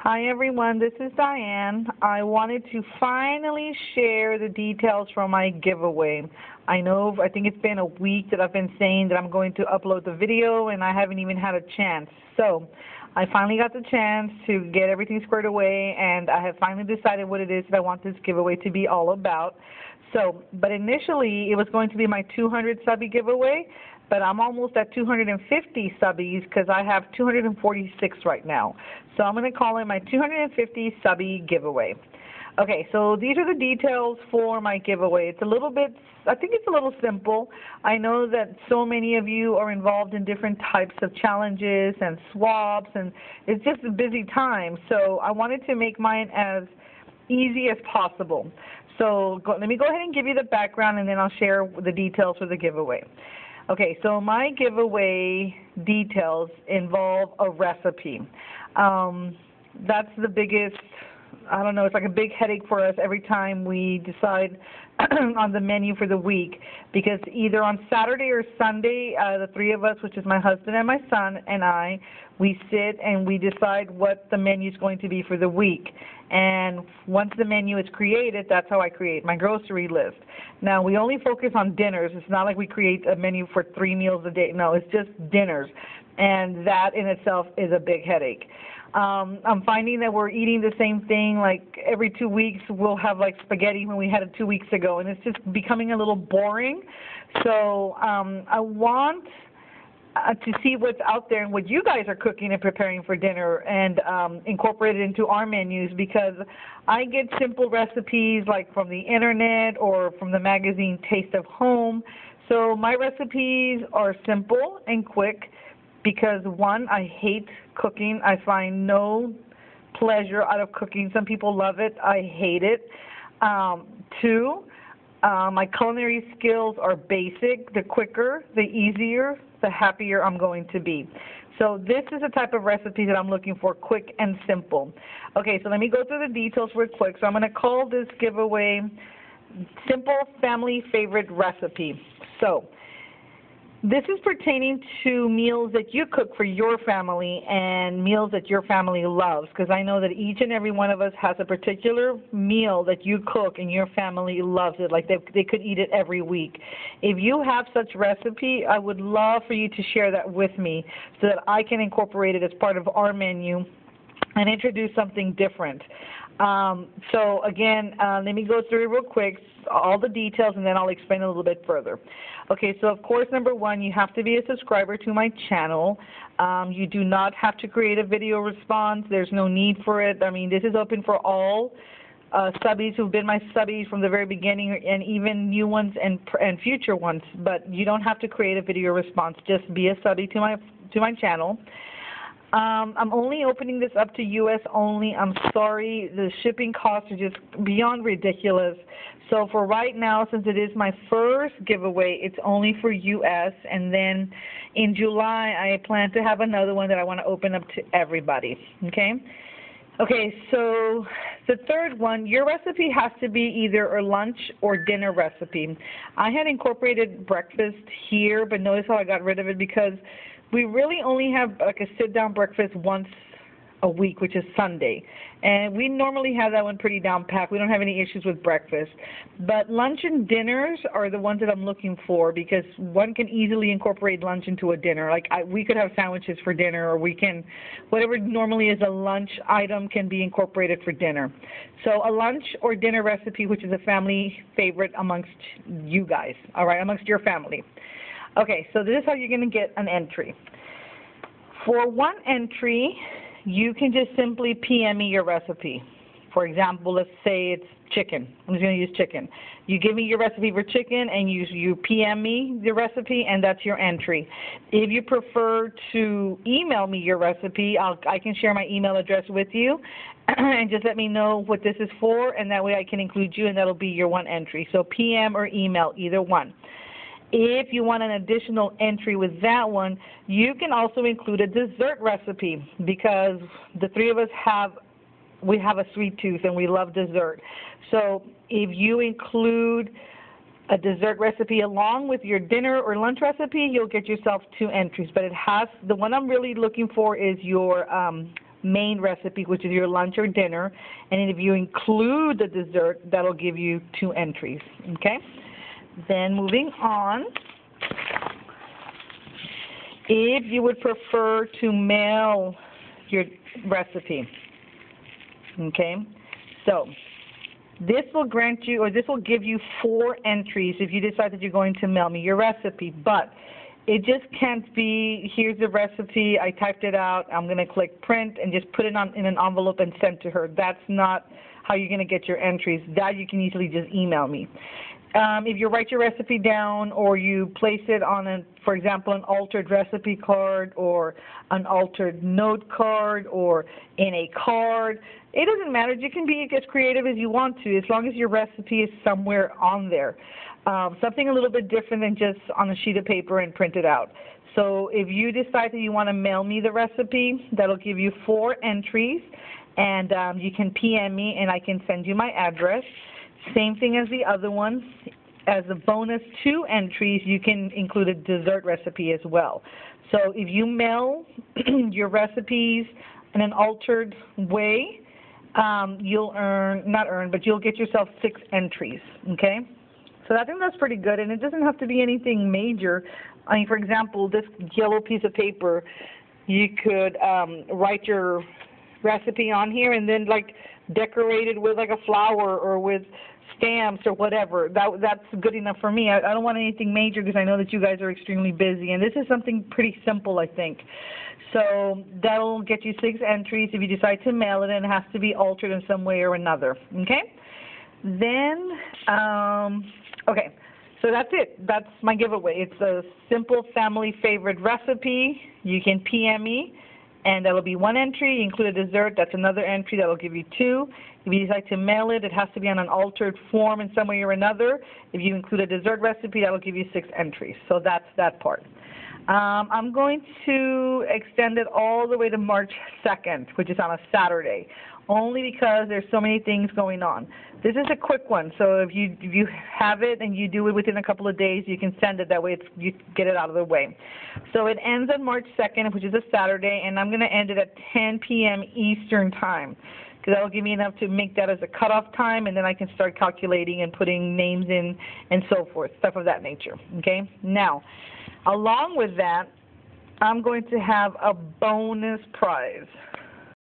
Hi everyone, this is Diane. I wanted to finally share the details from my giveaway. I think it's been a week that I've been saying that I'm going to upload the video and I haven't even had a chance. So I finally got the chance to get everything squared away, and I have finally decided what it is that I want this giveaway to be all about. But initially it was going to be my 200 subbie giveaway, but I'm almost at 250 subbies because I have 246 right now. So I'm going to call it my 250 subbie giveaway. Okay, so these are the details for my giveaway. It's a little bit, I think it's a little simple. I know that so many of you are involved in different types of challenges and swaps, and it's just a busy time. So I wanted to make mine as easy as possible. So let me go ahead and give you the background, and then I'll share the details for the giveaway. Okay, so my giveaway details involve a recipe. That's the biggest, it's like a big headache for us every time we decide on the menu for the week, because either on Saturday or Sunday, the three of us, which is my husband and my son and I, we sit and we decide what the menu is going to be for the week. And once the menu is created, that's how I create my grocery list. Now, we only focus on dinners. It's not like we create a menu for 3 meals a day. No, it's just dinners. And that in itself is a big headache. I'm finding that we're eating the same thing, like every 2 weeks we'll have like spaghetti when we had it 2 weeks ago, and it's just becoming a little boring. So I want to see what's out there and what you guys are cooking and preparing for dinner, and incorporate it into our menus, because I get simple recipes like from the internet or from the magazine Taste of Home. So my recipes are simple and quick because, one, I hate cooking. I find no pleasure out of cooking. Some people love it. I hate it. Two, my culinary skills are basic. The quicker, the easier, the happier I'm going to be. So this is the type of recipe that I'm looking for, quick and simple. Okay, so let me go through the details real quick. So I'm going to call this giveaway Simple Family Favorite Recipe. So this is pertaining to meals that you cook for your family and meals that your family loves, because I know that each and every one of us has a particular meal that you cook and your family loves it, like they could eat it every week. If you have such recipe, I would love for you to share that with me so that I can incorporate it as part of our menu and introduce something different. So again, let me go through it real quick, all the details, and then I'll explain a little bit further. Okay, so of course, number one, you have to be a subscriber to my channel. You do not have to create a video response. There's no need for it. I mean, this is open for all subbies who've been my subbies from the very beginning, and even new ones and future ones. But you don't have to create a video response. Just be a subbie to my channel. I'm only opening this up to U.S. only. I'm sorry, the shipping costs are just beyond ridiculous. So for right now, since it is my first giveaway, it's only for U.S. And then in July, I plan to have another one that I want to open up to everybody. Okay? Okay, so the third one, your recipe has to be either a lunch or dinner recipe. I had incorporated breakfast here, but notice how I got rid of it, because we really only have like a sit-down breakfast once a week, which is Sunday. And we normally have that one pretty down-packed. We don't have any issues with breakfast. But lunch and dinners are the ones that I'm looking for, because one can easily incorporate lunch into a dinner. Like we could have sandwiches for dinner, or we can, whatever normally is a lunch item can be incorporated for dinner. So a lunch or dinner recipe, which is a family favorite amongst you guys, all right, amongst your family. Okay, so this is how you're going to get an entry. For one entry, you can just simply PM me your recipe. For example, let's say it's chicken. I'm just going to use chicken. You give me your recipe for chicken, and you PM me the recipe, and that's your entry. If you prefer to email me your recipe, I can share my email address with you, and just let me know what this is for, and that way I can include you, and that'll be your one entry. So PM or email, either one. If you want an additional entry with that one, you can also include a dessert recipe, because the three of us have a sweet tooth and we love dessert. So if you include a dessert recipe along with your dinner or lunch recipe, you'll get yourself 2 entries. But the one I'm really looking for is your main recipe, which is your lunch or dinner. And if you include the dessert, that'll give you 2 entries. Okay? Then moving on, if you would prefer to mail your recipe, okay, so this will grant you, or this will give you 4 entries if you decide that you're going to mail me your recipe, but it just can't be, here's the recipe, I typed it out, I'm going to click print and just put it in an envelope and send to her. That's not how you're going to get your entries. That you can easily just email me. If you write your recipe down or you place it on, for example, an altered recipe card or an altered note card or in a card, it doesn't matter. You can be as creative as you want to as long as your recipe is somewhere on there. Something a little bit different than just on a sheet of paper and print it out. So if you decide that you want to mail me the recipe, that'll give you 4 entries, and you can PM me and I can send you my address. Same thing as the other ones. As a bonus 2 entries, you can include a dessert recipe as well. So if you mail your recipes in an altered way, you'll you'll get yourself 6 entries, okay? So I think that's pretty good, and it doesn't have to be anything major. I mean, for example, this yellow piece of paper, you could write your recipe on here and then like decorate it with like a flower or with stamps or whatever. That's good enough for me. I don't want anything major because I know that you guys are extremely busy, and this is something pretty simple, I think. So that'll get you 6 entries if you decide to mail it, and it has to be altered in some way or another. Okay? Then, okay, so that's it. That's my giveaway. It's a simple family favorite recipe. You can PM me, and that'll be 1 entry. You include a dessert, that's another entry. That'll give you 2. If you decide to mail it, it has to be on an altered form in some way or another. If you include a dessert recipe, that'll give you 6 entries. So that's that part. I'm going to extend it all the way to March 2nd, which is on a Saturday, only because there's so many things going on. This is a quick one, so if you have it and you do it within a couple of days, you can send it. That way you get it out of the way. So it ends on March 2nd, which is a Saturday, and I'm going to end it at 10 p.m. Eastern Time, because that will give me enough to make that as a cutoff time, and then I can start calculating and putting names in and so forth, stuff of that nature. Okay? Now, along with that, I'm going to have a bonus prize.